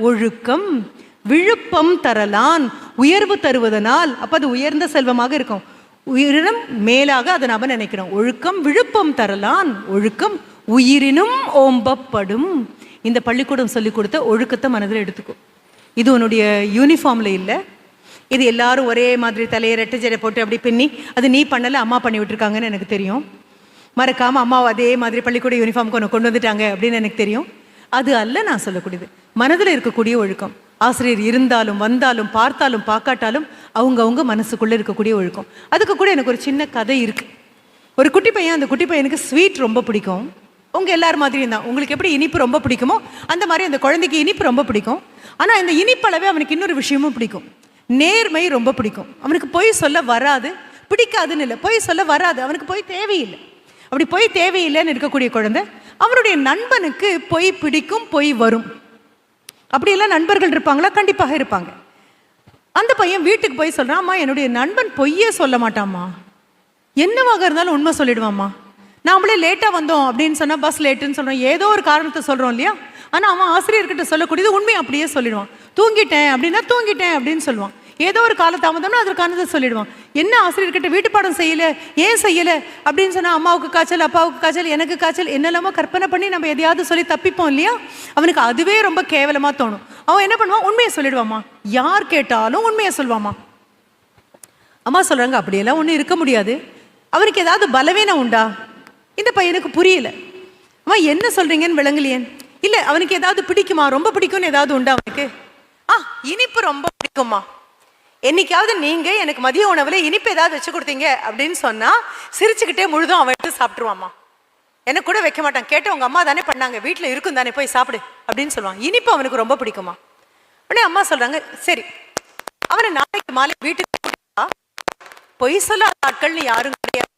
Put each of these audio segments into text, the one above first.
ஒழுக்கம். விழுப்பம் தரலான், உயர்வு தருவதனால். அப்போ அது உயர்ந்த செல்வமாக இருக்கும். உயிரினும் மேலாக அதை நாம் நினைக்கிறோம். ஒழுக்கம் விழுப்பம் தரலான், ஒழுக்கம் உயிரினும் ஓம்பப்படும். இந்த பள்ளிக்கூடம் சொல்லிக் கொடுத்த ஒழுக்கத்தை மனதில் எடுத்துக்கோ. இது உன்னுடைய யூனிஃபார்மில் இல்லை. இது எல்லாரும் ஒரே மாதிரி தலையை ரெட்டை ஜடை போட்டு அப்படி பின்னி, அது நீ பண்ணலை, அம்மா பண்ணி விட்டுருக்காங்கன்னு எனக்கு தெரியும். மறக்காமல் அம்மாவை அதே மாதிரி பள்ளிக்கூட யூனிஃபார்முக்கு ஒன்று கொண்டு வந்துட்டாங்க அப்படின்னு எனக்கு தெரியும். அது அல்ல நான் சொல்லக்கூடியது. மனதில் இருக்கக்கூடிய ஒழுக்கம். ஆசிரியர் இருந்தாலும் வந்தாலும் பார்த்தாலும் பார்க்காட்டாலும் அவங்க மனசுக்குள்ளே இருக்கக்கூடிய ஒழுக்கம். அதுக்கு கூட எனக்கு ஒரு சின்ன கதை இருக்குது. ஒரு குட்டி பையன், அந்த குட்டி பையனுக்கு ஸ்வீட் ரொம்ப பிடிக்கும். உங்கள் எல்லார் மாதிரியும் தான். உங்களுக்கு எப்படி இனிப்பு ரொம்ப பிடிக்குமோ அந்த மாதிரி அந்த குழந்தைக்கு இனிப்பு ரொம்ப பிடிக்கும். ஆனால் இந்த இனிப்பளவே அவனுக்கு இன்னொரு விஷயமும் பிடிக்கும். நேர்மை ரொம்ப பிடிக்கும். அவனுக்கு பொய் சொல்ல வராது. பிடிக்காதுன்னு இல்லை, பொய் சொல்ல வராது. அவனுக்கு பொய் தேவையில்லை. அப்படி பொய் தேவையில்லைன்னு இருக்கக்கூடிய குழந்தை, அவனுடைய நண்பனுக்கு பொய் பிடிக்கும், பொய் வரும். அப்படியெல்லாம் நண்பர்கள் இருப்பாங்களா? கண்டிப்பாக இருப்பாங்க. அந்த பையன் வீட்டுக்கு போய் சொல்கிறான், அம்மா என்னுடைய நண்பன் பொய்யே சொல்ல மாட்டாம்மா, என்னவாக இருந்தாலும் உண்மை சொல்லிடுவாம்மா. நாமளே லேட்டாக வந்தோம் அப்படின்னு சொன்னால் பஸ் லேட்டுன்னு சொல்கிறோம், ஏதோ ஒரு காரணத்தை சொல்கிறோம் இல்லையா? ஆனால் அவன் ஆசிரியர்கிட்ட சொல்லக்கூடியது உண்மையை அப்படியே சொல்லிடுவான். தூங்கிட்டேன் அப்படின்னா தூங்கிட்டேன் அப்படின்னு சொல்லுவான். ஏதோ ஒரு காலதாமதம்னா அதற்கானதை சொல்லிடுவான். என்ன ஆசிரியர்கிட்ட வீட்டு பாடம் செய்யலை, ஏன் செய்யலை அப்படின்னு சொன்னால் அம்மாவுக்கு காய்ச்சல், அப்பாவுக்கு காய்ச்சல், எனக்கு காய்ச்சல், என்னெல்லாமோ கற்பனை பண்ணி நம்ம எதையாவது சொல்லி தப்பிப்போம் இல்லையா? அவனுக்கு அதுவே ரொம்ப கேவலமாக தோணும். அவன் என்ன பண்ணுவான்? உண்மையை சொல்லிடுவாம்மா. யார் கேட்டாலும் உண்மையை சொல்லுவாம்மா. அம்மா சொல்கிறாங்க, அப்படியெல்லாம் ஒன்றும் இருக்க முடியாது. அவனுக்கு ஏதாவது பலவீனம் உண்டா? இந்த பையனுக்கு புரியல. அம்மா என்ன சொல்கிறீங்கன்னு விளங்கலையேன். இல்லை, அவனுக்கு ஏதாவது பிடிக்குமா, ரொம்ப பிடிக்கும்னு ஏதாவது உண்டா அவனுக்கு? இனிப்பு ரொம்ப பிடிக்குமா. என்னைக்காவது நீங்கள் எனக்கு மதிய உணவில் இனிப்பு ஏதாவது வச்சு கொடுத்தீங்க அப்படின்னு சொன்னால் சிரிச்சுக்கிட்டே முழுதும் அவன் எடுத்து சாப்பிட்ருவாம்மா. எனக்கு கூட வைக்க மாட்டான். கேட்ட உங்கள் அம்மா தானே பண்ணாங்க, வீட்டில் இருக்கும் தானே, போய் சாப்பிடு அப்படின்னு சொல்லுவான். இனிப்பு அவனுக்கு ரொம்ப பிடிக்குமா. உடனே அம்மா சொல்கிறாங்க, சரி அவனை நாளைக்கு மாலை வீட்டுக்கு பொய் சொல்ல ஆட்கள்னு யாரும் கிடையாது.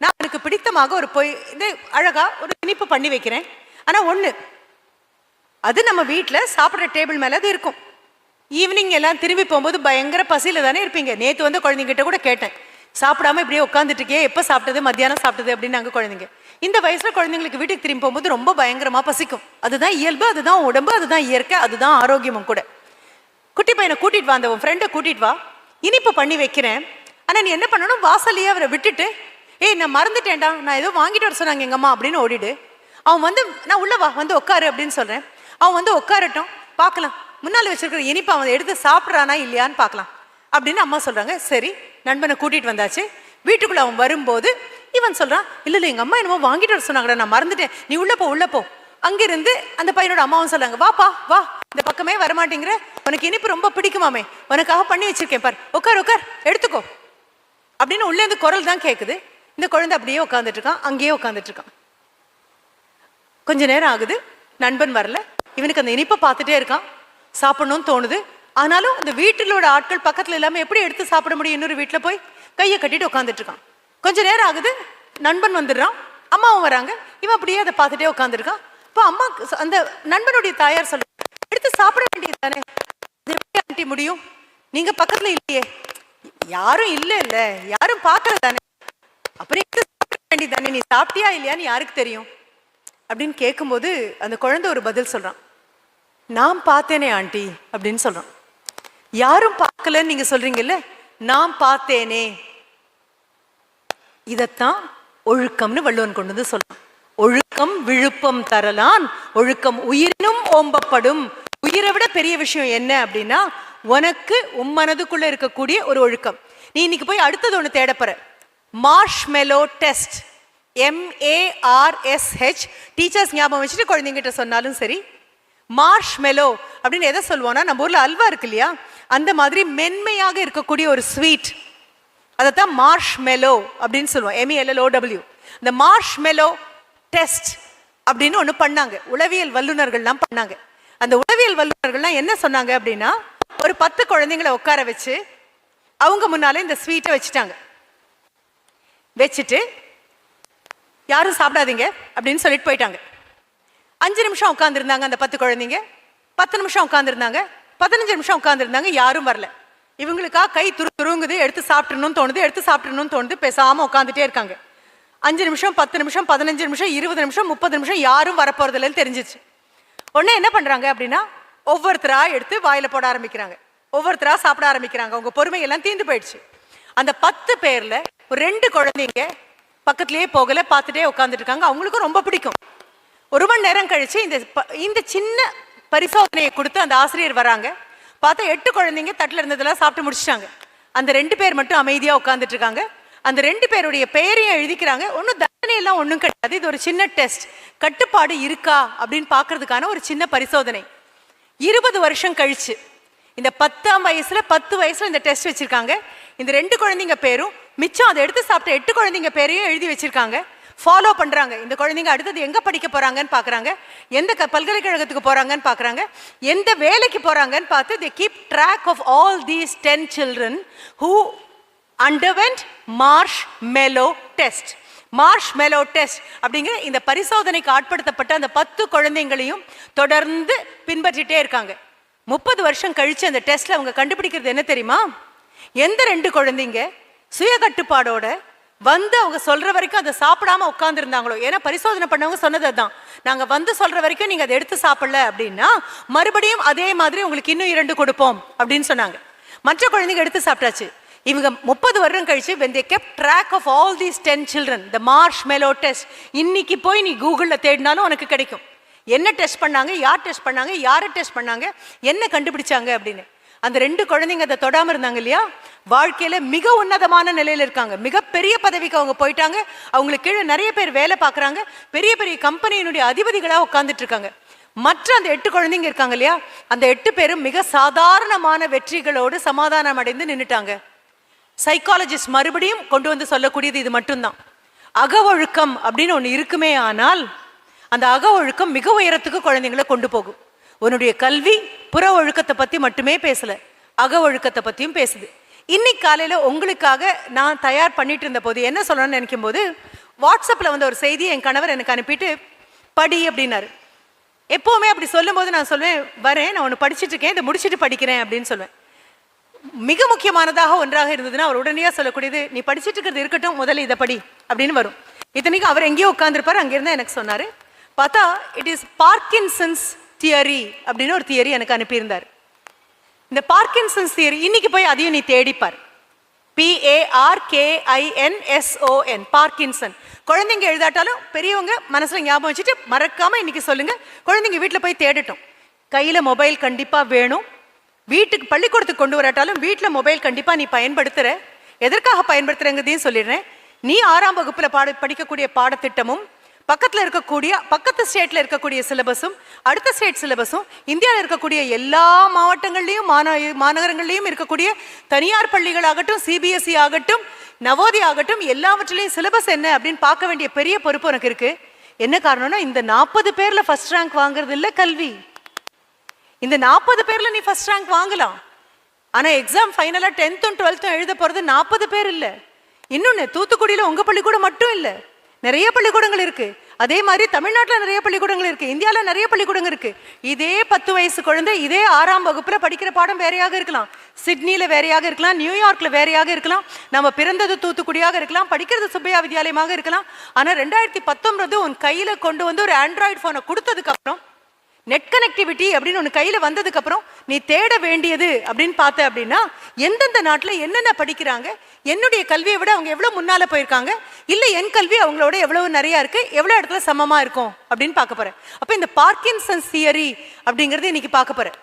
நான் எனக்கு பிடித்தமாக ஒரு பொய் இது அழகா ஒரு இனிப்பு பண்ணி வைக்கிறேன். ஆனால் ஒன்று, அது நம்ம வீட்டில் சாப்பிட்ற டேபிள் மேலே அது இருக்கும். ஈவினிங் எல்லாம் திரும்பி போகும்போது பயங்கர பசியில் தானே இருப்பீங்க. நேற்று வந்து குழந்தைங்கிட்ட கூட கேட்டேன், சாப்பிடாம இப்படியே உட்காந்துட்டு இருக்கே, எப்போ சாப்பிட்டது, மத்தியானம் சாப்பிட்டது அப்படின்னு. நாங்கள் குழந்தைங்க இந்த வயசில் குழந்தைங்களுக்கு வீட்டுக்கு திரும்பி போகும்போது ரொம்ப பயங்கரமாக பசிக்கும். அதுதான் இயல்பு, அதுதான் உடம்பு, அதுதான் இயற்கை, அதுதான் ஆரோக்கியமும் கூட. குட்டி பையனை கூட்டிகிட்டு வா, அந்த உன் ஃப்ரெண்டை கூட்டிகிட்டு வா, இனிப்பு பண்ணி வைக்கிறேன். ஆனால் நீ என்ன பண்ணணும், வாசல்லையே அவரை விட்டுட்டு, ஏய் நான் மறந்துட்டேன்டா, நான் ஏதோ வாங்கிட்டு வர சொன்னாங்க எங்கள் அம்மா அப்படின்னு ஓடிடு. அவன் வந்து நான் உள்ள வா, வந்து உட்காரு அப்படின்னு சொல்கிறேன். அவன் வந்து உட்காரட்டும், பார்க்கலாம் முன்னால் வச்சிருக்கிற இனிப்பு அவன் எடுத்து சாப்பிட்றானா இல்லையான்னு பார்க்கலாம் அப்படின்னு அம்மா சொல்கிறாங்க. சரி, நண்பனை கூட்டிகிட்டு வந்தாச்சு. வீட்டுக்குள்ளே அவன் வரும்போது இவன் சொல்கிறான், இல்லை இல்லை எங்கள் அம்மா என்னமோ வாங்கிட்டு வர சொன்னாங்கடா, நான் மறந்துட்டேன், நீ உள்ளே போ உள்ளே போ. அங்கிருந்து அந்த பையனோட அம்மாவும் சொல்கிறாங்க, வாப்பா வா, இந்த பக்கமே வரமாட்டேங்கிற, உனக்கு இனிப்பு ரொம்ப பிடிக்குமாமே, உனக்காக பண்ணி வச்சிருக்கேன் பார், உட்கார் உட்கார் எடுத்துக்கோ அப்படின்னு உள்ளேருந்து குரல் தான் கேட்குது. இந்த குழந்தை அப்படியே உட்காந்துட்டு இருக்கான், அங்கேயே உட்காந்துட்டு இருக்கான். கொஞ்ச நேரம் ஆகுது, நண்பன் வரல. இவனுக்கு அந்த இனிப்பை பார்த்துட்டே இருக்கான், சாப்பிடணும்னு தோணுது. ஆனாலும் அந்த வீட்டிலோட ஆட்கள் பக்கத்தில் இல்லாமல் எப்படி எடுத்து சாப்பிட முடியும்? இன்னொரு வீட்டில் போய் கையை கட்டிட்டு உட்காந்துட்டு இருக்கான். கொஞ்ச நேரம் ஆகுது, நண்பன் வந்துடுறான், அம்மாவும் வராங்க. இவன் அப்படியே அதை பார்த்துட்டே உட்காந்துருக்கான். இப்போ அம்மா அந்த நண்பனுடைய தாயார் சொல்ல, எடுத்து சாப்பிட வேண்டியது தானே, அது எப்படி ஆண்டி முடியும், நீங்கள் பக்கத்தில் இல்லையே, யாரும் இல்லை இல்லை யாரும் பார்க்கறது தானே, அப்புறம் எடுத்து சாப்பிட வேண்டியது தானே, நீ சாப்பிட்டியா இல்லையான்னு யாருக்கு தெரியும் அப்படின்னு கேட்கும்போது அந்த குழந்தை ஒரு பதில் சொல்கிறான், நான் பார்த்தேனே ஆண்டி அப்படின்னு சொல்கிறான். யாரும் பார்க்கலன்னு நீங்கள் சொல்கிறீங்கல்ல, நான் பார்த்தேனே. இதைத்தான் ஒழுக்கம்னு வள்ளுவன் கொண்டு வந்து சொல்றான். ஒழுக்கம் விழுப்பம் தரலான், ஒழுக்கம் உயிரினும் ஓம்பப்படும். உயிரை விட பெரிய விஷயம் என்ன அப்படின்னா, உனக்கு உம்மனதுக்குள்ள இருக்கக்கூடிய ஒரு ஒழுக்கம். நீ இன்னைக்கு போய் அடுத்தது ஒன்று தேடப்பற, மார்ஷ்மெலோ டெஸ்ட், MARSH. டீச்சர்ஸ் ஞாபகம் வச்சுட்டு குழந்தைங்கிட்ட சொன்னாலும் சரி, மார்ஷ்மெலோ அப்படின்னு எதை சொல்லுவோம்னா, நம்ம ஊரில் அல்வா இருக்கு இல்லையா, அந்த மாதிரி மென்மையாக இருக்கக்கூடிய ஒரு ஸ்வீட், அதைத்தான் மார்ஷ்மெலோ அப்படின்னு சொல்லுவோம், MELLOW. இந்த மார்ஷ்மெலோ டெஸ்ட் அப்படின்னு ஒன்று பண்ணாங்க, உளவியல் வல்லுநர்கள்லாம் பண்ணாங்க. அந்த உளவியல் வல்லுநர்கள்லாம் என்ன சொன்னாங்க அப்படின்னா, ஒரு 10 குழந்தைங்களை உட்கார வச்சு அவங்க முன்னாலே இந்த ஸ்வீட்டை வச்சுட்டாங்க. வச்சுட்டு யாரும் சாப்பிடாதீங்க அப்படின்னு சொல்லிட்டு போயிட்டாங்க. 5 நிமிஷம் உட்காந்துருந்தாங்க அந்த 10 குழந்தைங்க, 10 நிமிஷம் உட்காந்துருந்தாங்க, 15 நிமிஷம் உட்காந்துருந்தாங்க, யாரும் வரல. இவங்களுக்கா கை துருங்குது, எடுத்து சாப்பிடணும்னு தோணுது, எடுத்து சாப்பிடணும்னு தோணுது, பேசாமல் உட்காந்துட்டே இருக்காங்க. 5 நிமிஷம், 10 நிமிஷம், 15 நிமிஷம், 20 நிமிஷம், 30 நிமிஷம் யாரும் வரப்போறதில்லன்னு தெரிஞ்சிச்சு. உடனே என்ன பண்றாங்க அப்படின்னா ஒவ்வொருத்தரா எடுத்து வாயில போட ஆரம்பிக்கிறாங்க, ஒவ்வொருத்தரா சாப்பிட ஆரம்பிக்கிறாங்க. உங்க பொறுமையெல்லாம் தீர்ந்து போயிடுச்சு. அந்த 10 பேர்ல ஒரு 2 குழந்தைங்க பக்கத்துலயே போகல, பார்த்துட்டே உட்காந்துட்டு இருக்காங்க. அவங்களுக்கும் ரொம்ப பிடிக்கும். 1 மணி நேரம் கழிச்சு இந்த சின்ன பரிசோதனையை கொடுத்து அந்த ஆசிரியர் வராங்க. பார்த்தா 8 குழந்தைங்க தட்டில் இருந்ததெல்லாம் சாப்பிட்டு முடிச்சிட்டாங்க. அந்த 2 பேர் மட்டும் அமைதியா உட்காந்துட்டு இருக்காங்க. அந்த 2 பேருடைய பெயரையும் எழுதிக்கிறாங்க. ஒன்றும் தண்டனை எல்லாம் ஒன்றும் கிடையாது. இது ஒரு சின்ன டெஸ்ட், கட்டுப்பாடு இருக்கா அப்படின்னு பார்க்கறதுக்கான ஒரு சின்ன பரிசோதனை. 20 வருஷம் கழிச்சு இந்த 10ஆம் வயசுல 10 வயசுல இந்த டெஸ்ட் வச்சிருக்காங்க. இந்த 2 குழந்தைங்க பேரும் மிச்சம் அதை எடுத்து சாப்பிட்ட 8 குழந்தைங்க பேரையும் எழுதி வச்சிருக்காங்க. ஃபாலோ பண்றாங்க. இந்த குழந்தைங்க அடுத்தது எங்க படிக்க போறாங்கன்னு பாக்குறாங்க, எந்த பல்கலைக்கழகத்துக்கு போறாங்கன்னு பாக்குறாங்க, எந்த வேலைக்கு போறாங்கன்னு பார்த்து they keep track of all these 10 children who underwent marshmallow test. Marshmallow test அப்படிங்கிற இந்த பரிசோதனைக்கு ஆட்படுத்தப்பட்ட அந்த 10 குழந்தைங்களையும் தொடர்ந்து பின்பற்றிட்டே இருக்காங்க. 30 வருஷம் கழிச்சு அந்த டெஸ்ட்ல அவங்க கண்டுபிடிக்கிறது என்ன தெரியுமா? எந்த 2 குழந்தைங்க சுய கட்டுப்பாடோட வந்து அவங்க சொல்ற வரைக்கும் அதை சாப்பிடாம உட்கார்ந்து இருந்தாங்களோ, ஏன்னா பரிசோதனை பண்ணவங்க சொன்னது அதுதான், நாங்க வந்து சொல்ற வரைக்கும் நீங்க அதை எடுத்து சாப்பிடல அப்படின்னா மறுபடியும் அதே மாதிரி உங்களுக்கு இன்னும் 2 கொடுப்போம் அப்படின்னு சொன்னாங்க. மற்ற குழந்தைங்க எடுத்து சாப்பிட்டாச்சு. இவங்க 30 வருடம் கழிச்சு when they kept track of all these 10 children, the marshmallow test, இன்னைக்கு போய் நீ கூகுள்ல தேடினாலும் உனக்கு கிடைக்கும். என்ன டெஸ்ட் பண்ணாங்க, யார் டெஸ்ட் பண்ணாங்க, யாரை டெஸ்ட் பண்ணாங்க, என்ன கண்டுபிடிச்சாங்க அப்படின்னு. அந்த 2 குழந்தைங்க அதை தொடாம இருந்தாங்க இல்லையா, வாழ்க்கையில மிக உன்னதமான நிலையில இருக்காங்க. மிகப்பெரிய பதவிக்கு அவங்க போயிட்டாங்க. அவங்களுக்கு கீழே நிறைய பேர் வேலை பார்க்குறாங்க. பெரிய பெரிய கம்பெனியினுடைய அதிபதிகளாக உட்கார்ந்துட்டு இருக்காங்க. மற்ற அந்த 8 குழந்தைங்க இருக்காங்க இல்லையா, அந்த 8 பேரும் மிக சாதாரணமான வெற்றிகளோடு சமாதானம் அடைந்து நின்றுட்டாங்க. சைக்காலஜிஸ்ட் மறுபடியும் கொண்டு வந்து சொல்லக்கூடியது இது மட்டும்தான். அக ஒழுக்கம் அப்படின்னு ஒன்று இருக்குமே, ஆனால் அந்த அக ஒழுக்கம் மிக உயரத்துக்கு குழந்தைங்களை கொண்டு போகும். உன்னுடைய கல்வி புற ஒழுக்கத்தை பத்தி மட்டுமே பேசல, அக ஒழுக்கத்தை பத்தியும் பேசுது. இன்னைக்கு காலையில உங்களுக்காக நான் தயார் பண்ணிட்டு இருந்த போது என்ன சொல்லணும்னு நினைக்கும் போது, வாட்ஸ்அப்ல வந்து ஒரு செய்தியை என் கணவர் எனக்கு அனுப்பிட்டு படி அப்படின்னாரு. எப்பவுமே அப்படி சொல்லும் போது நான் சொல்லுவேன், வரேன், நான் ஒன்று படிச்சுட்டு இருக்கேன், இதை முடிச்சுட்டு படிக்கிறேன் அப்படின்னு சொல்லுவேன். மிக முக்கியமானதாக ஒன்றாக இருந்ததுன்னா அவர் உடனடியாக சொல்லக்கூடியது, நீ படிச்சுட்டு இருக்கிறது இருக்கட்டும், முதல்ல இதை படி அப்படின்னு வரும். இத்தனைக்கும் அவர் எங்கேயோ உட்காந்துருப்பார், அங்கிருந்தா எனக்கு சொன்னாரு. பார்த்தா இட் இஸ் பார்க்கின்சன்ஸ் தியரி அப்படின்னு ஒரு தியரி எனக்கு அனுப்பியிருந்தார். இந்த பார்க்கின்சன்ஸ் தியரி இன்னைக்கு போய் அதையும் நீ தேடிப்பார். PARKINSON, Parkinson. குழந்தைங்க எழுதாட்டாலும் பெரியவங்க மனசுல ஞாபகம் வச்சுட்டு மறக்காம இன்னைக்கு சொல்லுங்க. குழந்தைங்க வீட்டில் போய் தேடட்டும். கையில மொபைல் கண்டிப்பா வேணும். வீட்டுக்கு பள்ளிக்கூடத்துக்கு கொண்டு வராட்டாலும் வீட்டில் மொபைல் கண்டிப்பா நீ பயன்படுத்துற. எதற்காக பயன்படுத்துறங்கிறதையும் சொல்லிடுறேன். நீ 6ஆம் வகுப்புல படிக்கக்கூடிய பாடத்திட்டமும், பக்கத்து ஸ்டேட்ல இருக்கக்கூடிய சிலபஸும், அடுத்த ஸ்டேட் சிலபஸும், இந்தியாவில் இருக்கக்கூடிய எல்லா மாவட்டங்கள்லையும் மாநகரங்கள்லையும் இருக்கக்கூடிய தனியார் பள்ளிகளாகட்டும், CBSE ஆகட்டும், நவோதயா ஆகட்டும், எல்லாவற்றிலையும் சிலபஸ் என்ன அப்படின்னு பார்க்க வேண்டிய பெரிய பொறுப்பு உனக்கு இருக்கு. என்ன காரணம்னா, இந்த 40 பேர்ல ஃபர்ஸ்ட் ரேங்க் வாங்குறது இல்லை கல்வி. இந்த 40 பேர்ல நீ ஃபர்ஸ்ட் ரேங்க் வாங்கலாம். ஆனா எக்ஸாம் ஃபைனலா 10th and 12th எழுத போறது 40 பேர் இல்ல. இன்னொன்னு, தூத்துக்குடியில உங்க பள்ளிக்கூடம் மட்டும் இல்ல, நிறைய பள்ளிக்கூடங்கள் இருக்கு. அதே மாதிரி தமிழ்நாட்டில் நிறைய பள்ளிக்கூடங்கள் இருக்கு, இந்தியாவில் நிறைய பள்ளிக்கூடங்கள் இருக்கு. இதே 10 வயசு குழந்தை இதே 6ஆம் வகுப்புல படிக்கிற பாடம் வேறையாக இருக்கலாம். சிட்னில வேறையாக இருக்கலாம், நியூயார்க்ல வேறையாக இருக்கலாம், நம்ம பிறந்தது தூத்துக்குடியாக இருக்கலாம், படிக்கிறது சுப்பையா வித்யாலயமாக இருக்கலாம். ஆனா 2019 உன் கையில கொண்டு வந்து ஒரு ஆண்ட்ராய்டு போனை கொடுத்ததுக்கு அப்புறம், நெட் கனெக்டிவிட்டி அப்படின்னு ஒன்று கையில் வந்ததுக்கு அப்புறம் நீ தேட வேண்டியது அப்படின்னு பார்த்த அப்படின்னா, எந்தெந்த நாட்டில் என்னென்ன படிக்கிறாங்க, என்னுடைய கல்வியை விட அவங்க எவ்வளோ முன்னால் போயிருக்காங்க, இல்லை என் கல்வி அவங்களோட எவ்வளவு நிறையா இருக்கு, எவ்வளோ இடத்துல சமமாக இருக்கும் அப்படின்னு பார்க்க போறேன். அப்போ இந்த பார்க்கின்சன்ஸ் தியரி அப்படிங்கிறது இன்னைக்கு பார்க்க போறேன்.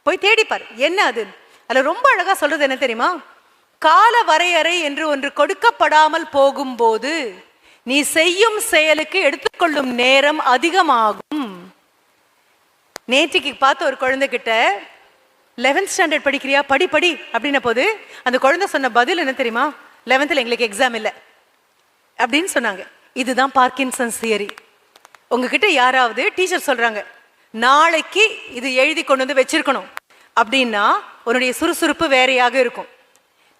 போய் தேடிப்பார் என்ன அது. அதில் ரொம்ப அழகா சொல்றது என்ன தெரியுமா? கால வரையறை என்று ஒன்று கொடுக்கப்படாமல் போகும்போது நீ செய்யும் செயலுக்கு எடுத்துக்கொள்ளும் நேரம் அதிகமாகும். நேற்றுக்கு பார்த்து ஒரு குழந்தைகிட்ட 11th ஸ்டாண்டர்ட் படிக்கிறியா, படி படி அப்படின்ன போது அந்த குழந்தை சொன்ன பதில் என்ன தெரியுமா? 11th எங்களுக்கு எக்ஸாம் இல்லை அப்படின்னு சொன்னாங்க. இதுதான் பார்க்கின்சன்ஸ் தியரி. உங்ககிட்ட யாராவது டீச்சர் சொல்றாங்க, நாளைக்கு இது எழுதி கொண்டு வந்து வச்சிருக்கணும் அப்படின்னா உன்னுடைய சுறுசுறுப்பு வேறையாக இருக்கும்,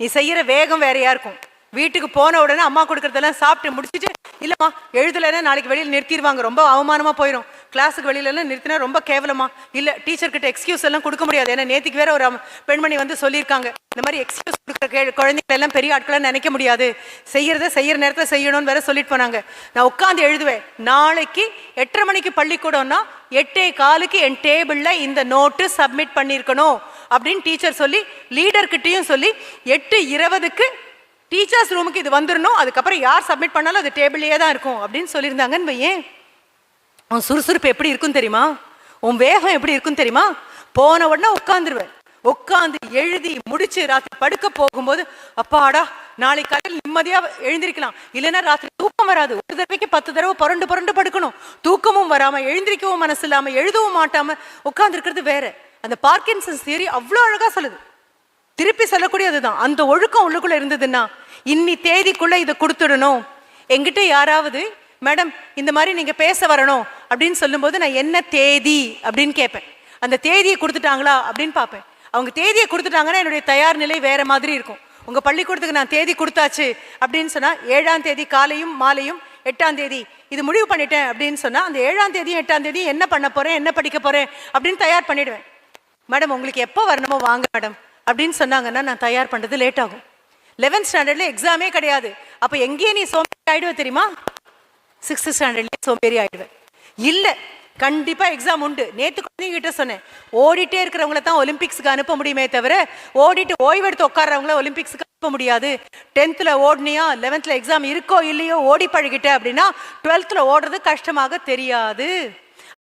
நீ செய்யற வேகம் வேறையா இருக்கும். வீட்டுக்கு போன உடனே அம்மா கொடுக்கறதெல்லாம் சாப்பிட்டு முடிச்சுட்டு, இல்லம்மா எழுதலைன்னா நாளைக்கு வெளியில் நிறுத்திடுவாங்க, ரொம்ப அவமானமா போயிடும், கிளாஸுக்கு வெளியிலலாம் நிறுத்தினா ரொம்ப கேவலமா இல்லை, டீச்சர்கிட்ட எக்ஸ்கியூஸ் எல்லாம் கொடுக்க முடியாது. ஏன்னா நேற்றுக்கு வேற ஒரு பெண்மணி வந்து சொல்லியிருக்காங்க, இந்த மாதிரி எக்ஸ்கியூஸ் கொடுக்குற குழந்தைகள் எல்லாம் பெரிய ஆட்களாக நினைக்க முடியாது, செய்கிற நேரத்தில் செய்யணும்னு வேற சொல்லிட்டு போனாங்க. நான் உட்காந்து எழுதுவேன், நாளைக்கு 8:30 மணிக்கு பள்ளிக்கூடம்னா 8:15 என் டேபிளில் இந்த நோட்டு சப்மிட் பண்ணியிருக்கணும் அப்படின்னு டீச்சர் சொல்லி, லீடர்கிட்டையும் சொல்லி 8:20 டீச்சர்ஸ் ரூமுக்கு இது வந்துடணும், அதுக்கப்புறம் யார் சப்மிட் பண்ணாலும் அது டேபிள்லேயே தான் இருக்கும் அப்படின்னு சொல்லியிருந்தாங்கன்னு வையேன். உன் சுறுசுறுப்பு எப்படி இருக்கும் தெரியுமா, உன் வேகம் எப்படி இருக்கும் தெரியுமா? போன உடனே உட்காந்துருவேன், உட்காந்து எழுதி முடிச்சு ராத்திரி படுக்க போகும்போது அப்பாடா நாளைக்கு காலையில் நிம்மதியாக எழுந்திருக்கலாம். இல்லைன்னா ராத்திரி தூக்கம் வராது, ஒரு தடவைக்கு 10 தடவை புரண்டு படுக்கணும், தூக்கமும் வராமல் எழுந்திரிக்கவும் மனசு இல்லாமல் எழுதவும் மாட்டாமல் உட்காந்துருக்கிறது வேற. அந்த பார்க்கின்சன்ஸ் தியரி அவ்வளோ அழகாக சொல்லுது, திருப்பி சொல்லக்கூடியதுதான். அந்த ஒழுக்கம் உள்ளுக்குள்ள இருந்ததுன்னா இன்னி தேதிக்குள்ள இதை கொடுத்துடணும். எங்கிட்ட யாராவது மேடம் இந்த மாதிரி நீங்க பேச வரணும் அப்படின்னு சொல்லும்போது நான் என்ன தேதி அப்படின்னு கேட்பேன். அந்த தேதியை கொடுத்துட்டாங்களா அப்படின்னு பார்ப்பேன். அவங்க தேதியை கொடுத்துட்டாங்கன்னா என்னுடைய தயார் நிலை வேற மாதிரி இருக்கும். உங்க பள்ளிக்கூடத்துக்கு நான் தேதி கொடுத்தாச்சு அப்படின்னு சொன்னா 7ஆம் தேதி காலையும் மாலையும் 8ஆம் தேதி இது முடிவு பண்ணிட்டேன் அப்படின்னு சொன்னா அந்த 7ஆம் தேதியும் 8ஆம் தேதியும் என்ன பண்ண போறேன், என்ன படிக்க போறேன் அப்படின்னு தயார் பண்ணிடுவேன். மேடம் உங்களுக்கு எப்போ வரணுமோ வாங்க மேடம் அப்படின்னு சொன்னாங்கன்னா நான் தயார் பண்ணுறது லேட் ஆகும். 11th ஸ்டாண்டர்டில் எக்ஸாமே கிடையாது. அப்போ எங்கேயே நீ சோம்பேறி ஆகிடுவேன் தெரியுமா? 6th ஸ்டாண்டர்ட்லேயே சோம்பேறி ஆகிடுவேன். இல்லை, கண்டிப்பாக எக்ஸாம் உண்டு. நேற்று குழந்தைங்கிட்ட சொன்னேன், ஓடிட்டே இருக்கிறவங்கள தான் ஒலிம்பிக்ஸுக்கு அனுப்ப முடியுமே தவிர ஓடிட்டு ஓய்வெடுத்து உட்கார்றவங்கள ஒலிம்பிக்ஸுக்கு அனுப்ப முடியாது. 10th ஓடினியா 11th எக்ஸாம் இருக்கோ இல்லையோ ஓடி பழகிட்ட அப்படின்னா 12th ஓடுறது கஷ்டமாக தெரியாது.